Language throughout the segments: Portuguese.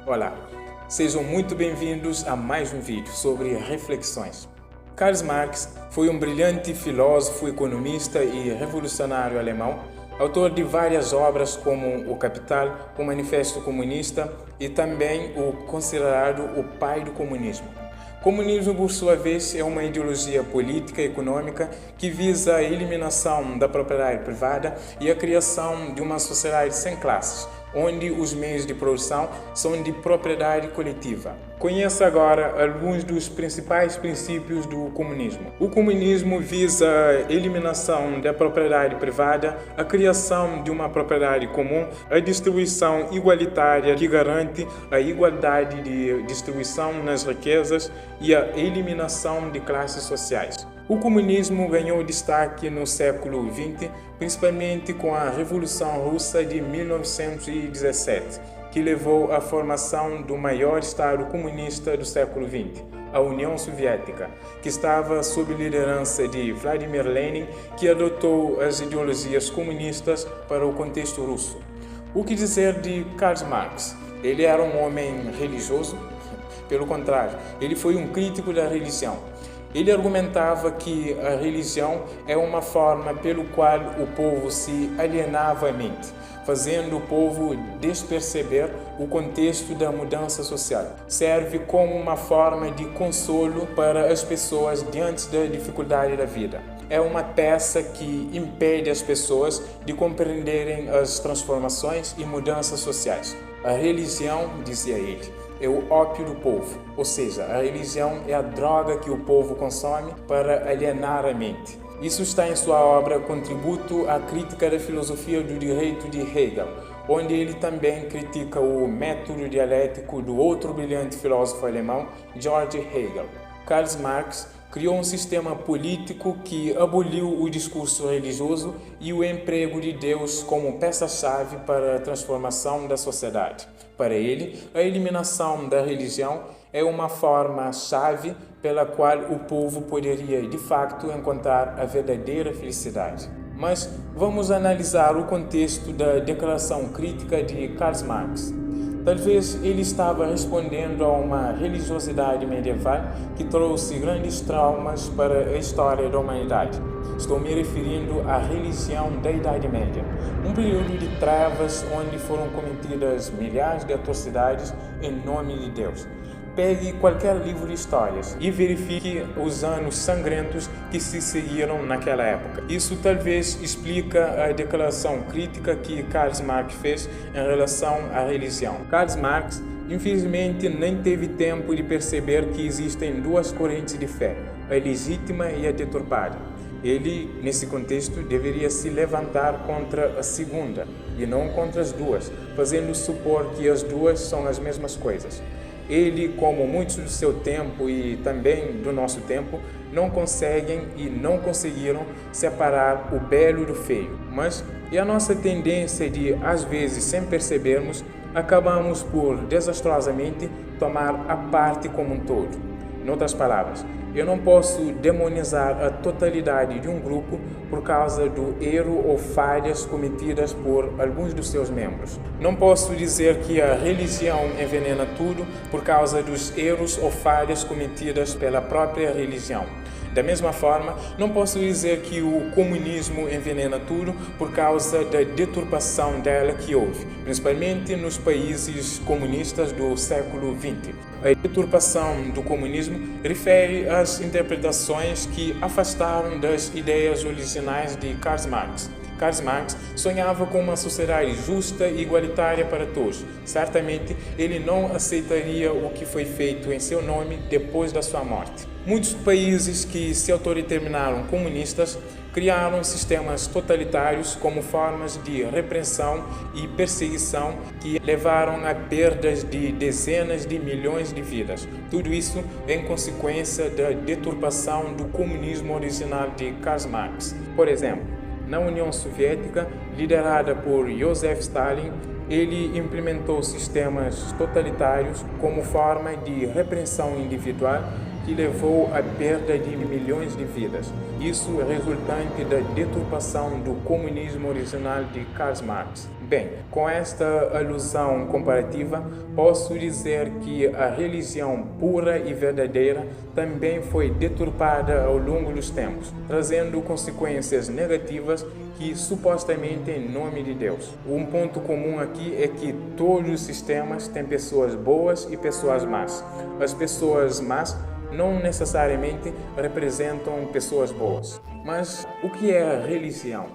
Olá, sejam muito bem-vindos a mais um vídeo sobre reflexões. Karl Marx foi um brilhante filósofo, economista e revolucionário alemão, autor de várias obras como O Capital, o Manifesto Comunista e também o considerado o pai do comunismo. Comunismo, por sua vez, é uma ideologia política e econômica que visa a eliminação da propriedade privada e a criação de uma sociedade sem classes, onde os meios de produção são de propriedade coletiva. Conheça agora alguns dos principais princípios do comunismo. O comunismo visa a eliminação da propriedade privada, a criação de uma propriedade comum, a distribuição igualitária que garante a igualdade de distribuição nas riquezas e a eliminação de classes sociais. O comunismo ganhou destaque no século XX, principalmente com a Revolução Russa de 1917, que levou à formação do maior Estado comunista do século XX, a União Soviética, que estava sob liderança de Vladimir Lenin, que adotou as ideologias comunistas para o contexto russo. O que dizer de Karl Marx? Ele era um homem religioso? Pelo contrário, ele foi um crítico da religião. Ele argumentava que a religião é uma forma pelo qual o povo se alienava à mente, fazendo o povo desperceber o contexto da mudança social. Serve como uma forma de consolo para as pessoas diante da dificuldade da vida. É uma peça que impede as pessoas de compreenderem as transformações e mudanças sociais. A religião, dizia ele, é o ópio do povo, ou seja, a religião é a droga que o povo consome para alienar a mente. Isso está em sua obra Contributo à Crítica da Filosofia do Direito de Hegel, onde ele também critica o método dialético do outro brilhante filósofo alemão, George Hegel. Karl Marx criou um sistema político que aboliu o discurso religioso e o emprego de Deus como peça-chave para a transformação da sociedade. Para ele, a eliminação da religião é uma forma-chave pela qual o povo poderia, de facto, encontrar a verdadeira felicidade. Mas vamos analisar o contexto da declaração crítica de Karl Marx. Talvez ele estava respondendo a uma religiosidade medieval que trouxe grandes traumas para a história da humanidade. Estou me referindo à religião da Idade Média, um período de trevas onde foram cometidas milhares de atrocidades em nome de Deus. Pegue qualquer livro de histórias e verifique os anos sangrentos que se seguiram naquela época. Isso talvez explica a declaração crítica que Karl Marx fez em relação à religião. Karl Marx, infelizmente, nem teve tempo de perceber que existem duas correntes de fé, a legítima e a deturpada. Ele, nesse contexto, deveria se levantar contra a segunda e não contra as duas, fazendo supor que as duas são as mesmas coisas. Ele, como muitos do seu tempo e também do nosso tempo, não conseguem e não conseguiram separar o belo do feio. Mas é a nossa tendência de, às vezes, sem percebermos, acabamos por, desastrosamente, tomar a parte como um todo. Em outras palavras, eu não posso demonizar a totalidade de um grupo por causa do erro ou falhas cometidas por alguns dos seus membros. Não posso dizer que a religião envenena tudo por causa dos erros ou falhas cometidas pela própria religião. Da mesma forma, não posso dizer que o comunismo envenena tudo por causa da deturpação dela que houve, principalmente nos países comunistas do século XX. A deturpação do comunismo refere às interpretações que afastaram das ideias originais de Karl Marx. Karl Marx sonhava com uma sociedade justa e igualitária para todos. Certamente, ele não aceitaria o que foi feito em seu nome depois da sua morte. Muitos países que se autodeterminaram comunistas criaram sistemas totalitários como formas de repressão e perseguição que levaram a perdas de dezenas de milhões de vidas. Tudo isso em consequência da deturpação do comunismo original de Karl Marx. Por exemplo, na União Soviética, liderada por Joseph Stalin, ele implementou sistemas totalitários como forma de repressão individual que levou à perda de milhões de vidas. Isso é resultante da deturpação do comunismo original de Karl Marx. Bem, com esta alusão comparativa, posso dizer que a religião pura e verdadeira também foi deturpada ao longo dos tempos, trazendo consequências negativas que supostamente em nome de Deus. Um ponto comum aqui é que todos os sistemas têm pessoas boas e pessoas más. As pessoas más não necessariamente representam pessoas boas. Mas o que é a religião?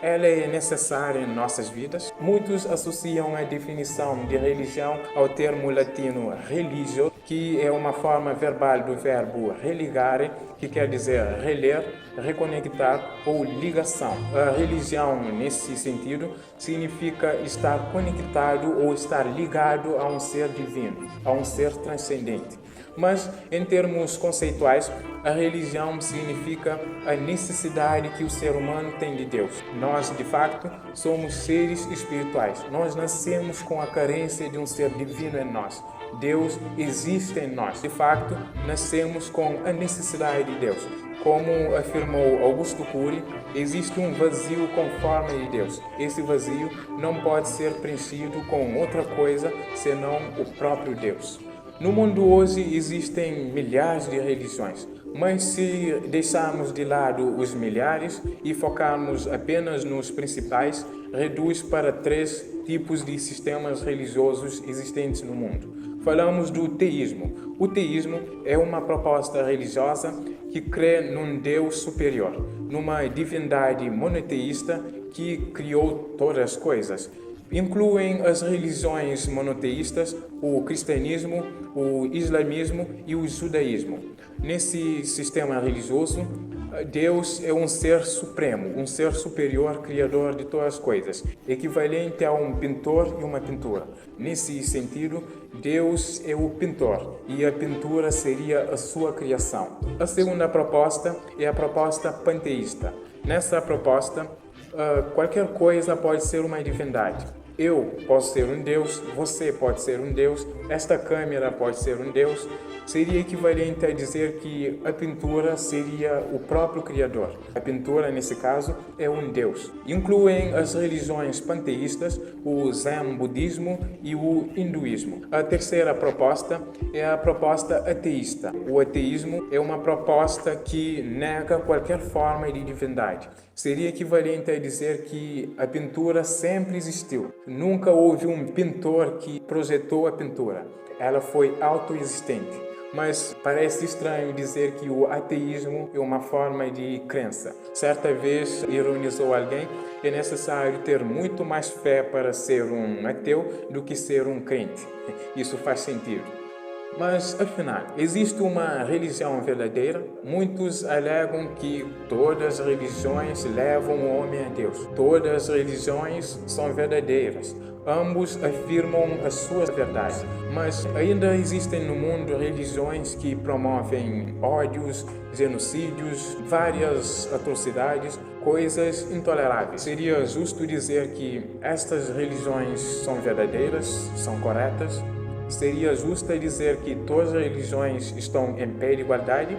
Ela é necessária em nossas vidas. Muitos associam a definição de religião ao termo latino religio, que é uma forma verbal do verbo religare, que quer dizer reler, reconectar ou ligação. A religião, nesse sentido, significa estar conectado ou estar ligado a um ser divino, a um ser transcendente. Mas, em termos conceituais, a religião significa a necessidade que o ser humano tem de Deus. Nós, de facto, somos seres espirituais. Nós nascemos com a carência de um ser divino em nós. Deus existe em nós. De facto, nascemos com a necessidade de Deus. Como afirmou Augusto Cury, existe um vazio com forma de Deus. Esse vazio não pode ser preenchido com outra coisa senão o próprio Deus. No mundo hoje existem milhares de religiões, mas se deixarmos de lado os milhares e focarmos apenas nos principais, reduz para 3 tipos de sistemas religiosos existentes no mundo. Falamos do teísmo. O teísmo é uma proposta religiosa que crê num Deus superior, numa divindade monoteísta que criou todas as coisas. Incluem as religiões monoteístas, o cristianismo, o islamismo e o judaísmo. Nesse sistema religioso, Deus é um ser supremo, um ser superior, criador de todas as coisas, equivalente a um pintor e uma pintura. Nesse sentido, Deus é o pintor e a pintura seria a sua criação. A segunda proposta é a proposta panteísta. Nessa proposta, qualquer coisa pode ser uma divindade. Eu posso ser um Deus, você pode ser um Deus, esta câmera pode ser um Deus. Seria equivalente a dizer que a pintura seria o próprio Criador. A pintura, nesse caso, é um Deus. Incluem as religiões panteístas, o Zen budismo e o hinduísmo. A terceira proposta é a proposta ateísta. O ateísmo é uma proposta que nega qualquer forma de divindade. Seria equivalente a dizer que a pintura sempre existiu. Nunca houve um pintor que projetou a pintura. Ela foi autoexistente. Mas parece estranho dizer que o ateísmo é uma forma de crença. Certa vez ironizou alguém: é necessário ter muito mais fé para ser um ateu do que ser um crente. Isso faz sentido. Mas, afinal, existe uma religião verdadeira? Muitos alegam que todas as religiões levam o homem a Deus. Todas as religiões são verdadeiras. Ambos afirmam a sua verdade. Mas ainda existem no mundo religiões que promovem ódios, genocídios, várias atrocidades, coisas intoleráveis. Seria justo dizer que estas religiões são verdadeiras, são corretas? Seria justo dizer que todas as religiões estão em pé de igualdade?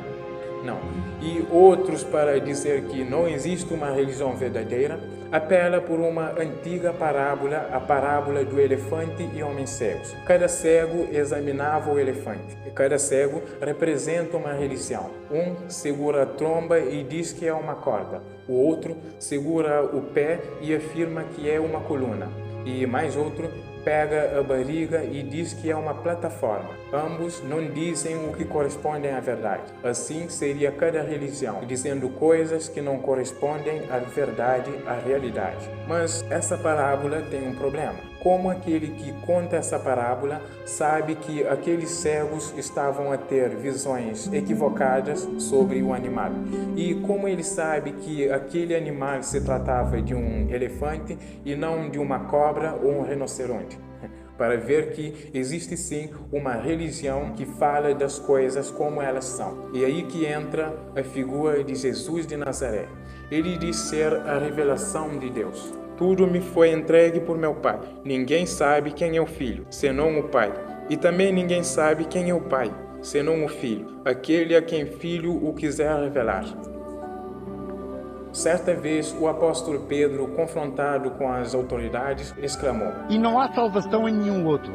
Não. E outros, para dizer que não existe uma religião verdadeira, apela por uma antiga parábola, a parábola do elefante e homens cegos. Cada cego examinava o elefante. Cada cego representa uma religião. Um segura a tromba e diz que é uma corda. O outro segura o pé e afirma que é uma coluna. E mais outro pega a barriga e diz que é uma plataforma. Ambos não dizem o que corresponde à verdade. Assim seria cada religião, dizendo coisas que não correspondem à verdade, à realidade. Mas essa parábola tem um problema. Como aquele que conta essa parábola sabe que aqueles cegos estavam a ter visões equivocadas sobre o animal? E como ele sabe que aquele animal se tratava de um elefante e não de uma cobra ou um rinoceronte? Para ver que existe sim uma religião que fala das coisas como elas são. E aí que entra a figura de Jesus de Nazaré. Ele diz ser a revelação de Deus. Tudo me foi entregue por meu Pai. Ninguém sabe quem é o Filho, senão o Pai. E também ninguém sabe quem é o Pai, senão o Filho, aquele a quem Filho o quiser revelar. Certa vez, o apóstolo Pedro, confrontado com as autoridades, exclamou: E não há salvação em nenhum outro,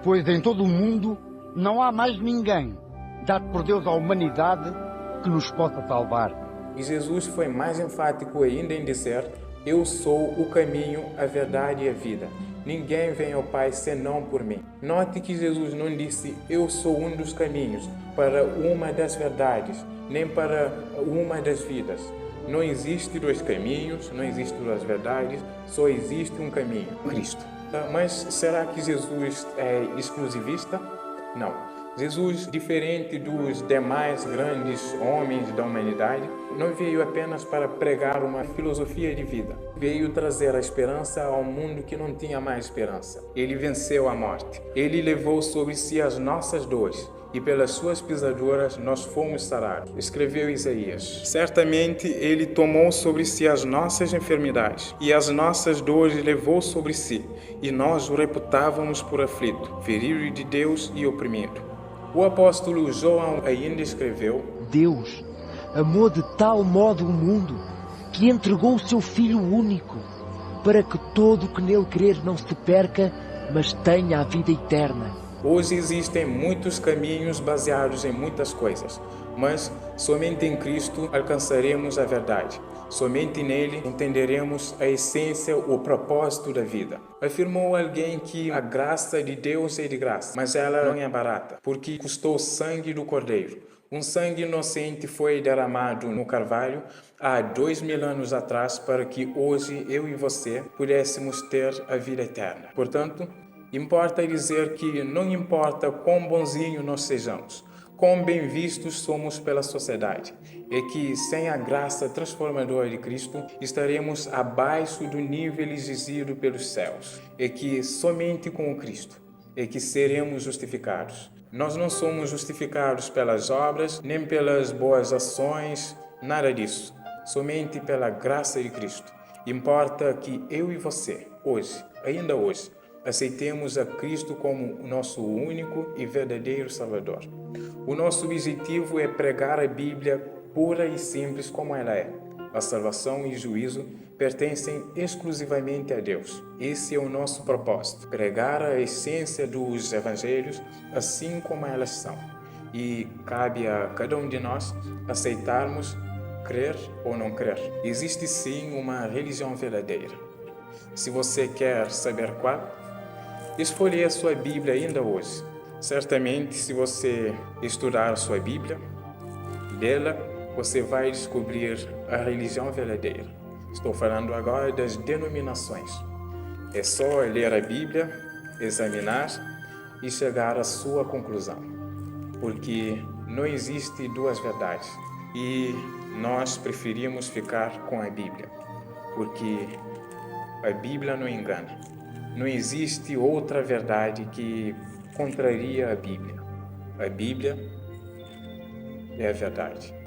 pois em todo o mundo não há mais ninguém dado por Deus à humanidade que nos possa salvar. E Jesus foi mais enfático ainda em dizer: Eu sou o caminho, a verdade e a vida. Ninguém vem ao Pai senão por mim. Note que Jesus não disse: Eu sou um dos caminhos para uma das verdades, nem para uma das vidas. Não existe dois caminhos, não existe duas verdades, só existe um caminho, Cristo. Mas será que Jesus é exclusivista? Não. Jesus, diferente dos demais grandes homens da humanidade, não veio apenas para pregar uma filosofia de vida. Veio trazer a esperança ao mundo que não tinha mais esperança. Ele venceu a morte. Ele levou sobre si as nossas dores. E pelas suas pisaduras nós fomos sarados. Escreveu Isaías. Certamente ele tomou sobre si as nossas enfermidades e as nossas dores levou sobre si, e nós o reputávamos por aflito, ferido de Deus e oprimido. O apóstolo João ainda escreveu: Deus amou de tal modo o mundo que entregou o seu Filho único, para que todo o que nele crer não se perca, mas tenha a vida eterna. Hoje existem muitos caminhos baseados em muitas coisas, mas somente em Cristo alcançaremos a verdade. Somente nele entenderemos a essência, o propósito da vida. Afirmou alguém que a graça de Deus é de graça, mas ela não é barata, porque custou o sangue do Cordeiro. Um sangue inocente foi derramado no Carvalho há 2000 anos atrás para que hoje eu e você pudéssemos ter a vida eterna. Portanto, importa dizer que não importa quão bonzinho nós sejamos, quão bem vistos somos pela sociedade, é que sem a graça transformadora de Cristo estaremos abaixo do nível exigido pelos céus, é que somente com o Cristo é que seremos justificados. Nós não somos justificados pelas obras, nem pelas boas ações, nada disso, somente pela graça de Cristo. Importa que eu e você, hoje, ainda hoje, aceitemos a Cristo como o nosso único e verdadeiro Salvador. O nosso objetivo é pregar a Bíblia pura e simples como ela é. A salvação e o juízo pertencem exclusivamente a Deus. Esse é o nosso propósito, pregar a essência dos evangelhos assim como elas são. E cabe a cada um de nós aceitarmos, crer ou não crer. Existe sim uma religião verdadeira. Se você quer saber qual, escolha a sua Bíblia ainda hoje. Certamente, se você estudar a sua Bíblia, dela você vai descobrir a religião verdadeira. Estou falando agora das denominações. É só ler a Bíblia, examinar e chegar à sua conclusão. Porque não existe duas verdades. E nós preferimos ficar com a Bíblia. Porque a Bíblia não engana. Não existe outra verdade que contraria a Bíblia. A Bíblia é a verdade.